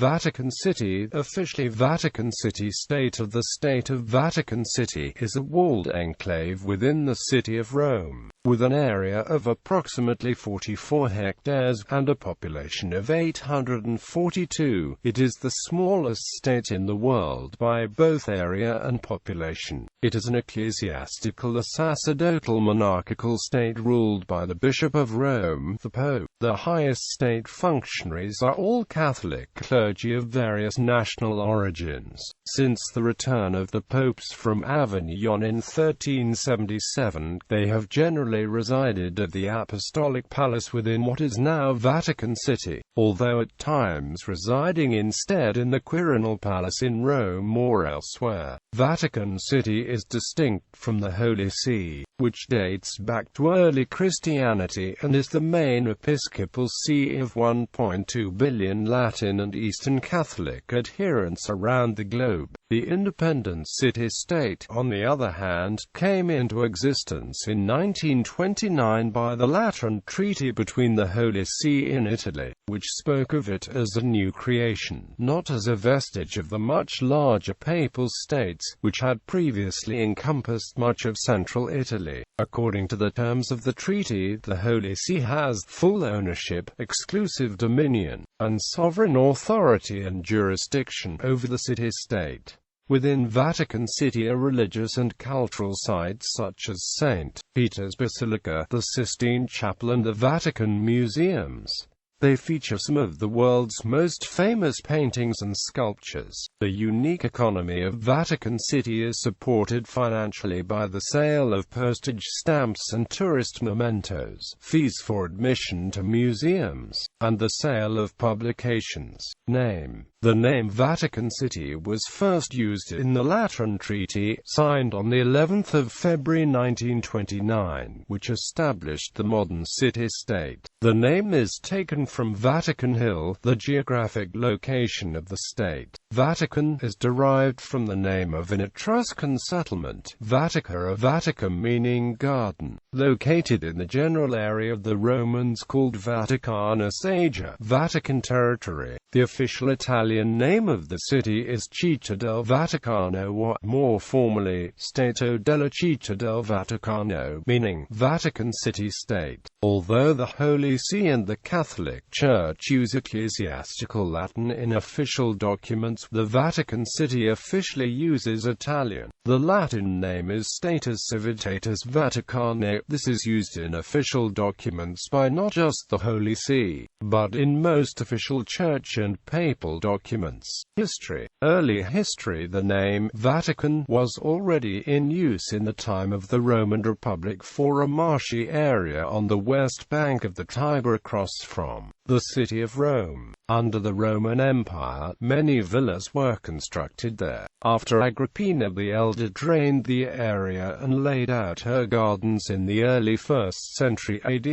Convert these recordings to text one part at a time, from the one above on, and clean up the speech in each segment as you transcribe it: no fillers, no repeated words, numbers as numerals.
Vatican City, officially Vatican City State of the State of Vatican City, is a walled enclave within the city of Rome, with an area of approximately 44 hectares, and a population of 842. It is the smallest state in the world by both area and population. It is an ecclesiastical, a sacerdotal-monarchical state ruled by the Bishop of Rome, the Pope. The highest state functionaries are all Catholic clergy of various national origins. Since the return of the popes from Avignon in 1377, they have generally resided at the Apostolic Palace within what is now Vatican City, although at times residing instead in the Quirinal Palace in Rome or elsewhere. Vatican City is distinct from the Holy See, which dates back to early Christianity and is the main episcopal see of 1.2 billion Latin and Eastern Catholic adherents around the globe. The independent city-state, on the other hand, came into existence in 1929 by the Lateran Treaty between the Holy See in Italy, which spoke of it as a new creation, not as a vestige of the much larger papal states, which had previously encompassed much of central Italy. According to the terms of the treaty, the Holy See has full ownership, exclusive dominion, and sovereign authority and jurisdiction over the city-state. Within Vatican City are religious and cultural sites such as St. Peter's Basilica, the Sistine Chapel and the Vatican Museums. They feature some of the world's most famous paintings and sculptures. The unique economy of Vatican City is supported financially by the sale of postage stamps and tourist mementos, fees for admission to museums, and the sale of publications. The name Vatican City was first used in the Lateran Treaty, signed on the 11th of February 1929, which established the modern city-state. The name is taken from Vatican Hill, the geographic location of the state. Vatican is derived from the name of an Etruscan settlement, Vatica, or Vaticum meaning garden, located in the general area of the Romans called Vaticanus Ager, Vatican territory. The official Italian name of the city is Città del Vaticano, or, more formally, Stato della Città del Vaticano, meaning Vatican City-State. Although the Holy See and the Catholic Church use ecclesiastical Latin in official documents, the Vatican City officially uses Italian. The Latin name is Status Civitatis Vaticanae. This is used in official documents by not just the Holy See, but in most official church and papal documents. History. Early history. The name Vatican was already in use in the time of the Roman Republic for a marshy area on the west bank of the Tiber across from the city of Rome. Under the Roman Empire, many villas were constructed there. After Agrippina the Elder drained the area and laid out her gardens in the early 1st century AD.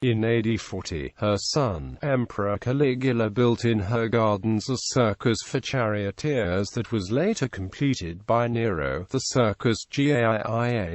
In AD 40, her son, Emperor Caligula, built in her gardens a circus for charioteers that was later completed by Nero, the Circus Gaia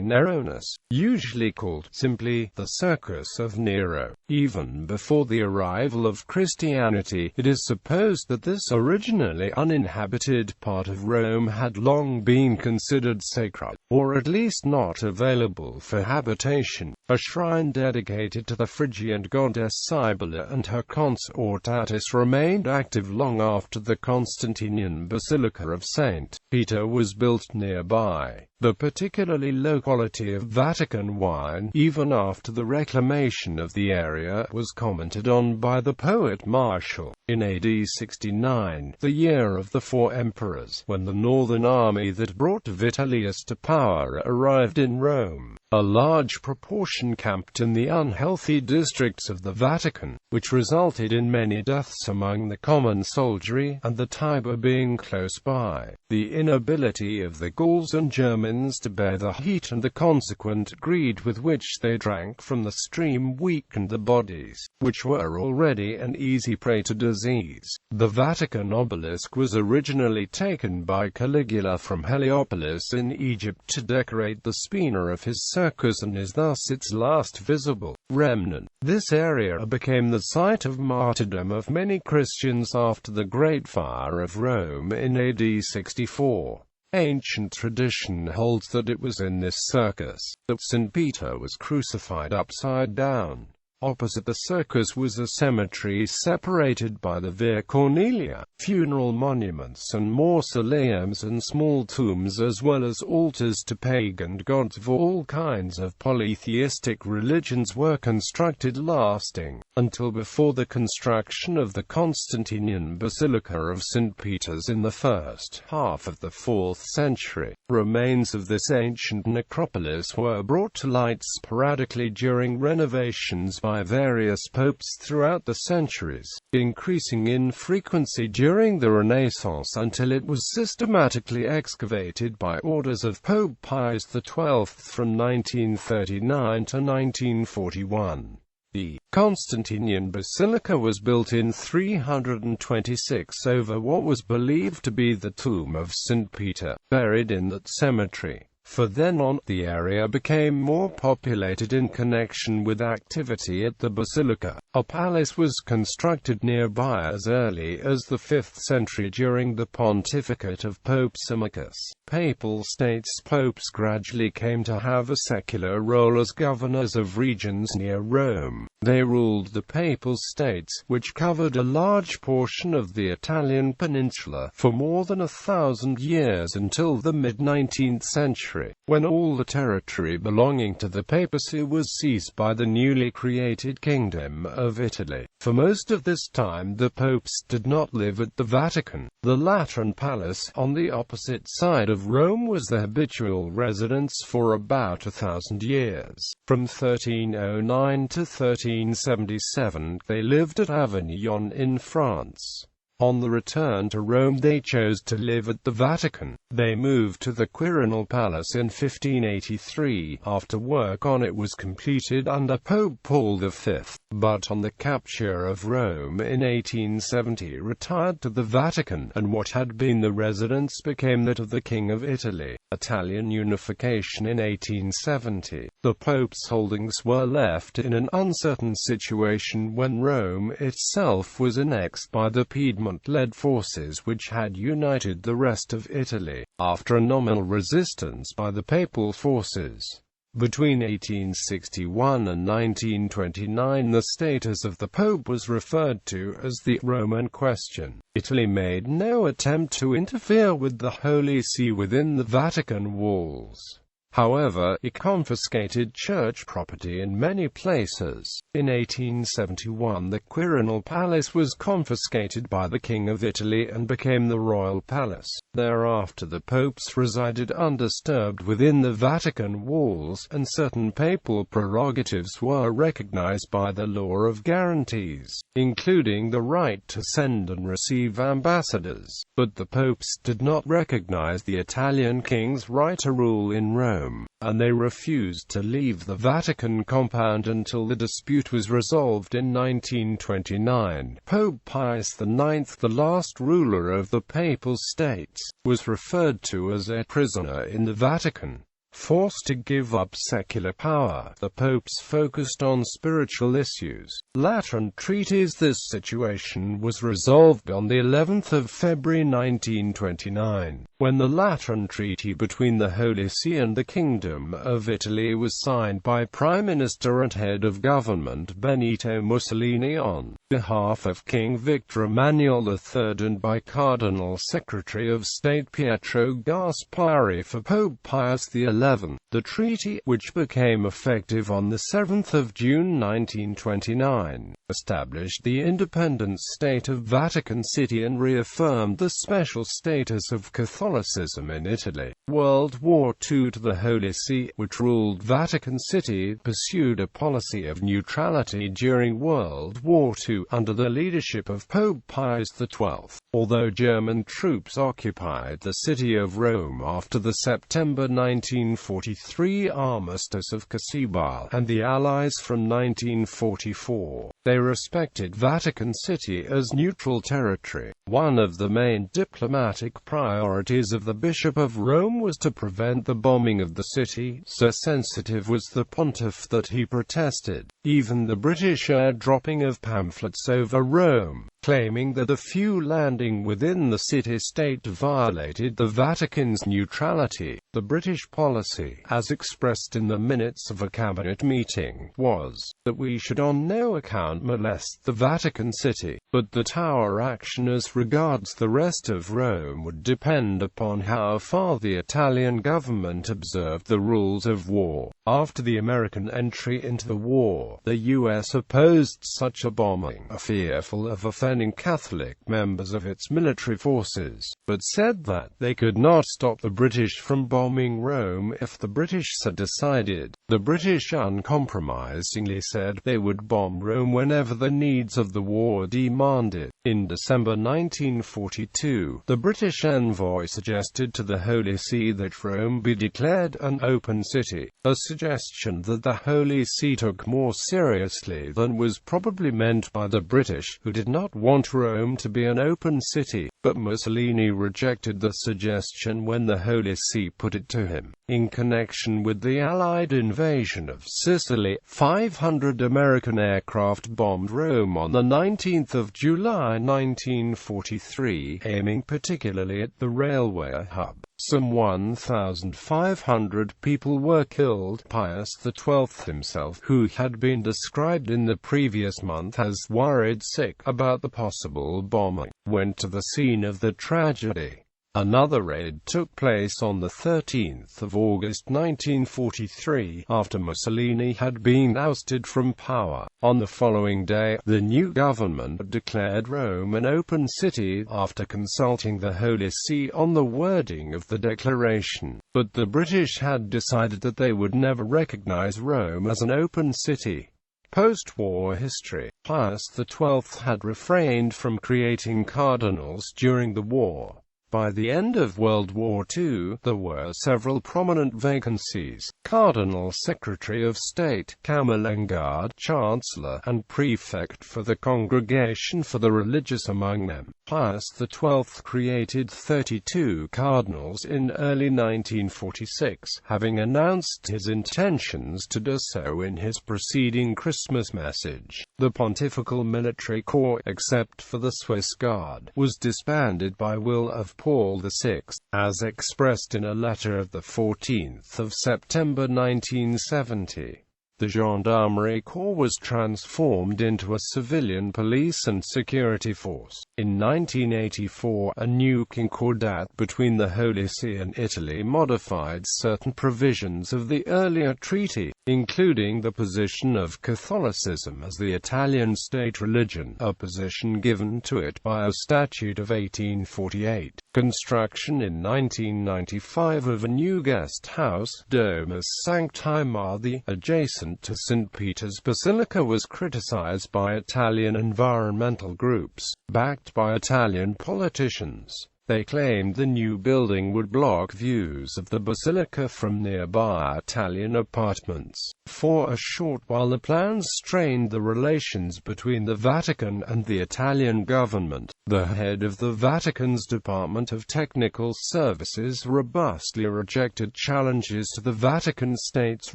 Neronis, usually called simply the Circus of Nero. Even before the arrival of Christianity, it is supposed that this originally uninhabited part of Rome had long been considered sacred, or at least not available for habitation. A shrine dedicated to the Phrygian goddess Cybele and her consort Attis remained active long after the Constantinian Basilica of St. Peter was built nearby. The particularly low quality of Vatican wine, even after the reclamation of the area, was commented on by the poet Martial. In AD 69, the year of the four emperors, when the northern army that brought Vitellius to power arrived in Rome, a large proportion camped in the unhealthy districts of the Vatican, which resulted in many deaths among the common soldiery, and the Tiber being close by. The inability of the Gauls and Germans to bear the heat and the consequent greed with which they drank from the stream weakened the bodies, which were already an easy prey to disease. The Vatican obelisk was originally taken by Caligula from Heliopolis in Egypt to decorate the spina of his circus and is thus its last visible remnant. This area became the site of martyrdom of many Christians after the Great Fire of Rome in AD 64. Ancient tradition holds that it was in this circus that St. Peter was crucified upside down. Opposite the circus was a cemetery separated by the Via Cornelia, funeral monuments and mausoleums and small tombs, as well as altars to pagan gods of all kinds of polytheistic religions were constructed, lasting until before the construction of the Constantinian Basilica of St. Peter's in the first half of the 4th century. Remains of this ancient necropolis were brought to light sporadically during renovations by various popes throughout the centuries, increasing in frequency during the Renaissance until it was systematically excavated by orders of Pope Pius XII from 1939 to 1941. The Constantinian Basilica was built in 326 over what was believed to be the tomb of St. Peter, buried in that cemetery. From then on, the area became more populated in connection with activity at the basilica. A palace was constructed nearby as early as the 5th century during the pontificate of Pope Symmachus. Papal states popes gradually came to have a secular role as governors of regions near Rome. They ruled the Papal States, which covered a large portion of the Italian peninsula, for more than 1,000 years until the mid-19th century, when all the territory belonging to the papacy was seized by the newly created Kingdom of Italy. For most of this time the popes did not live at the Vatican. The Lateran Palace, on the opposite side of Rome, was their habitual residence for about 1,000 years. From 1309 to 1377, they lived at Avignon in France. On the return to Rome they chose to live at the Vatican. They moved to the Quirinal Palace in 1583, after work on it was completed under Pope Paul.The, but on the capture of Rome in 1870 retired to the Vatican, and what had been the residence became that of the King of Italy. Italian unification in 1870. The Pope's holdings were left in an uncertain situation when Rome itself was annexed by the Piedmont-led forces which had united the rest of Italy, after a nominal resistance by the papal forces. Between 1861 and 1929 the status of the Pope was referred to as the Roman Question. Italy made no attempt to interfere with the Holy See within the Vatican walls. However, it confiscated church property in many places. In 1871 the Quirinal Palace was confiscated by the King of Italy and became the Royal Palace. Thereafter the popes resided undisturbed within the Vatican walls, and certain papal prerogatives were recognized by the law of guarantees, including the right to send and receive ambassadors. But the popes did not recognize the Italian king's right to rule in Rome, and they refused to leave the Vatican compound until the dispute was resolved in 1929. Pope Pius IX, the last ruler of the Papal States, was referred to as a prisoner in the Vatican. Forced to give up secular power, the popes focused on spiritual issues. Lateran treaties. This situation was resolved on the 11th of February 1929, when the Lateran Treaty between the Holy See and the Kingdom of Italy was signed by Prime Minister and Head of Government Benito Mussolini on behalf of King Victor Emmanuel III and by Cardinal Secretary of State Pietro Gasparri for Pope Pius XI. The treaty, which became effective on 7 June 1929, established the independent State of Vatican City and reaffirmed the special status of Catholicism in Italy. World War II. The Holy See, which ruled Vatican City, pursued a policy of neutrality during World War II, under the leadership of Pope Pius XII. Although German troops occupied the city of Rome after the September 1943 armistice of Cassibile and the Allies from 1944, they respected Vatican City as neutral territory. One of the main diplomatic priorities duties of the Bishop of Rome was to prevent the bombing of the city. So sensitive was the pontiff that he protested even the British airdropping of pamphlets over Rome, claiming that a few landing within the city-state violated the Vatican's neutrality. The British policy, as expressed in the minutes of a cabinet meeting, was that we should on no account molest the Vatican City, but that our action as regards the rest of Rome would depend upon how far the Italian government observed the rules of war. After the American entry into the war, the U.S. opposed such a bombing, fearful of offending Catholic members of its military forces, but said that they could not stop the British from bombing Rome if the British so decided. The British uncompromisingly said they would bomb Rome whenever the needs of the war demanded. In December 1942, the British envoy suggested to the Holy See that Rome be declared an open city, a suggestion that the Holy See took more seriously than was probably meant by the British, who did not want Rome to be an open city. But Mussolini rejected the suggestion when the Holy See put it to him. In connection with the Allied invasion of Sicily, 500 American aircraft bombed Rome on the 19th of July 1943, aiming particularly at the railway hub. Some 1,500 people were killed. Pius XII himself, who had been described in the previous month as worried sick about the possible bombing, went to the scene of the tragedy. Another raid took place on the 13th of August 1943, after Mussolini had been ousted from power. On the following day, the new government declared Rome an open city, after consulting the Holy See on the wording of the declaration. But the British had decided that they would never recognize Rome as an open city. Post-war history. Pius XII had refrained from creating cardinals during the war. By the end of World War II, there were several prominent vacancies: Cardinal Secretary of State, Camerlenguard, Chancellor, and Prefect for the Congregation for the Religious among them. Pius XII created 32 cardinals in early 1946, having announced his intentions to do so in his preceding Christmas message. The Pontifical Military Corps, except for the Swiss Guard, was disbanded by will of Paul VI, as expressed in a letter of 14 September 1970. The Gendarmerie Corps was transformed into a civilian police and security force. In 1984, a new concordat between the Holy See and Italy modified certain provisions of the earlier treaty, including the position of Catholicism as the Italian state religion, a position given to it by a statute of 1848. Construction in 1995 of a new guest house, Domus Sancti Marthi, adjacent to St. Peter's Basilica, was criticized by Italian environmental groups, backed by Italian politicians. They claimed the new building would block views of the basilica from nearby Italian apartments. For a short while the plans strained the relations between the Vatican and the Italian government. The head of the Vatican's Department of Technical Services robustly rejected challenges to the Vatican State's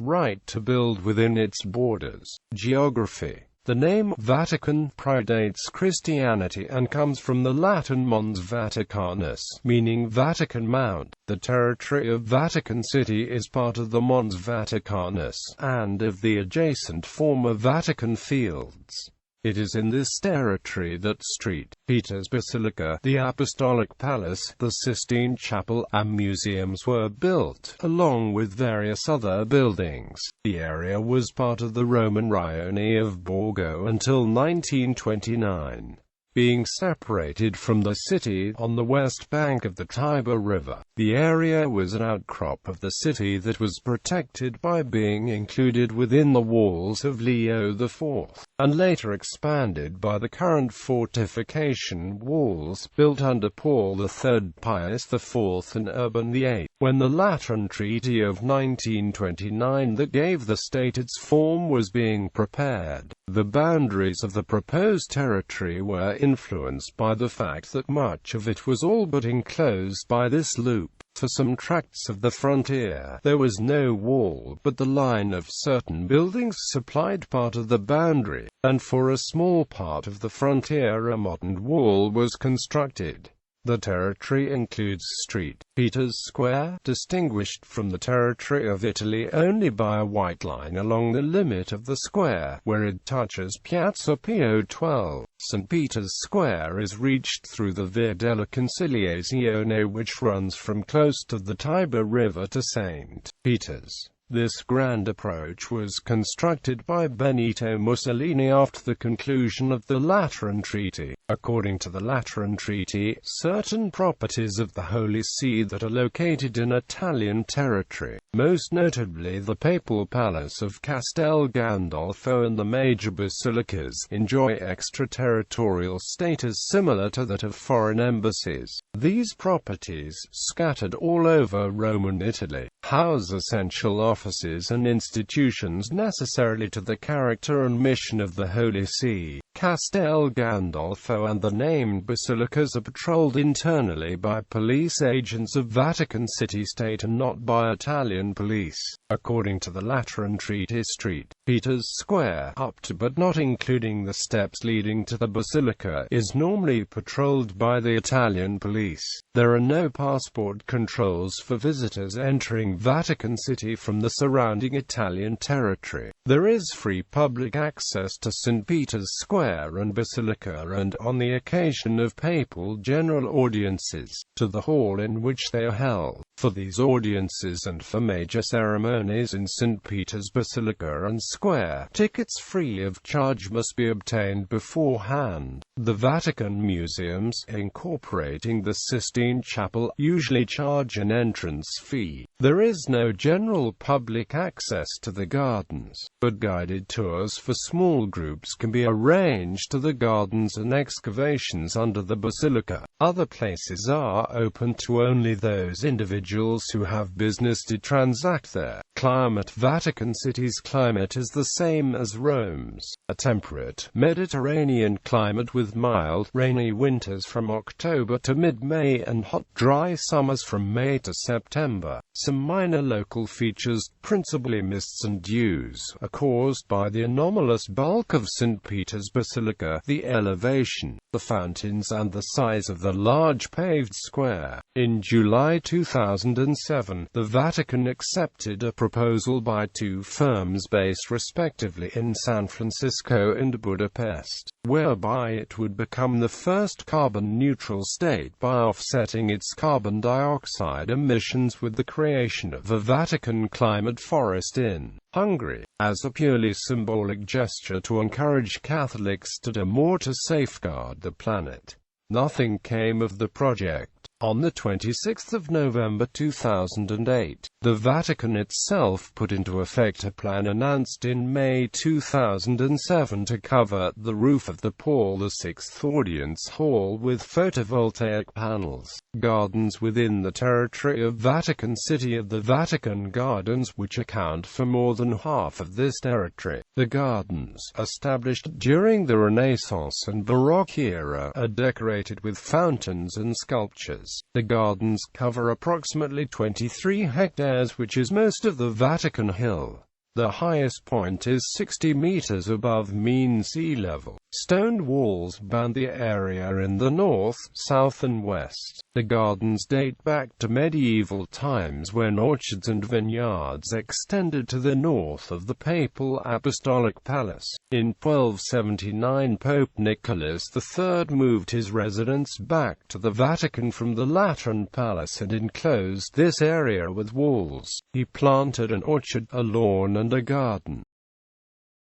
right to build within its borders. Geography. The name Vatican predates Christianity and comes from the Latin Mons Vaticanus, meaning Vatican Mount. The territory of Vatican City is part of the Mons Vaticanus, and of the adjacent former Vatican Fields. It is in this territory that St. Peter's Basilica, the Apostolic Palace, the Sistine Chapel, and museums were built, along with various other buildings. The area was part of the Roman Rione of Borgo until 1929. Being separated from the city on the west bank of the Tiber River, the area was an outcrop of the city that was protected by being included within the walls of Leo IV. and later expanded by the current fortification walls built under Paul.The, Pius IV and Urban VIII. When the Lateran Treaty of 1929 that gave the state its form was being prepared, the boundaries of the proposed territory were influenced by the fact that much of it was all but enclosed by this loop. For some tracts of the frontier, there was no wall, but the line of certain buildings supplied part of the boundary, and for a small part of the frontier a modern wall was constructed. The territory includes St. Peter's Square, distinguished from the territory of Italy only by a white line along the limit of the square, where it touches Piazza Pio XII. St. Peter's Square is reached through the Via della Conciliazione, which runs from close to the Tiber River to St. Peter's. This grand approach was constructed by Benito Mussolini after the conclusion of the Lateran Treaty. According to the Lateran Treaty, certain properties of the Holy See that are located in Italian territory, most notably the Papal Palace of Castel Gandolfo and the major basilicas, enjoy extraterritorial status similar to that of foreign embassies. These properties, scattered all over Roman Italy, house essential offices and institutions necessarily to the character and mission of the Holy See. Castel Gandolfo and the named basilicas are patrolled internally by police agents of Vatican City State and not by Italian police. According to the Lateran Treaty, St. Peter's Square, up to but not including the steps leading to the basilica, is normally patrolled by the Italian police. There are no passport controls for visitors entering Vatican City from the surrounding Italian territory. There is free public access to St. Peter's Square and Basilica, and, on the occasion of papal general audiences, to the hall in which they are held. For these audiences and for major ceremonies in St. Peter's Basilica and Square, tickets free of charge must be obtained beforehand. The Vatican museums, incorporating the Sistine Chapel, usually charge an entrance fee. There is no general public access to the gardens, but guided tours for small groups can be arranged to the gardens and excavations under the basilica. Other places are open to only those individuals who have business to transact there. Climate: Vatican City's climate is the same as Rome's, a temperate, Mediterranean climate with mild, rainy winters from October to mid-May and hot, dry summers from May to September. Some minor local features, principally mists and dews, are caused by the anomalous bulk of St. Peter's Basilica, the elevation, the fountains and the size of the large paved square. In July 2007, the Vatican accepted a proposal by two firms based respectively in San Francisco and Budapest, whereby it would become the first carbon-neutral state by offsetting its carbon dioxide emissions with the creation of a Vatican climate forest in Hungary, as a purely symbolic gesture to encourage Catholics to do more to safeguard the planet. Nothing came of the project. On the 26th of November 2008, the Vatican itself put into effect a plan announced in May 2007 to cover the roof of the Paul VI Audience Hall with photovoltaic panels. Gardens within the territory of Vatican City are the Vatican Gardens, which account for more than half of this territory. The gardens, established during the Renaissance and Baroque era, are decorated with fountains and sculptures. The gardens cover approximately 23 hectares, which is most of the Vatican Hill. The highest point is 60 meters above mean sea level. Stone walls bound the area in the north, south and west. The gardens date back to medieval times when orchards and vineyards extended to the north of the Papal Apostolic Palace. In 1279, Pope Nicholas III moved his residence back to the Vatican from the Lateran Palace and enclosed this area with walls. He planted an orchard, a lawn and a garden.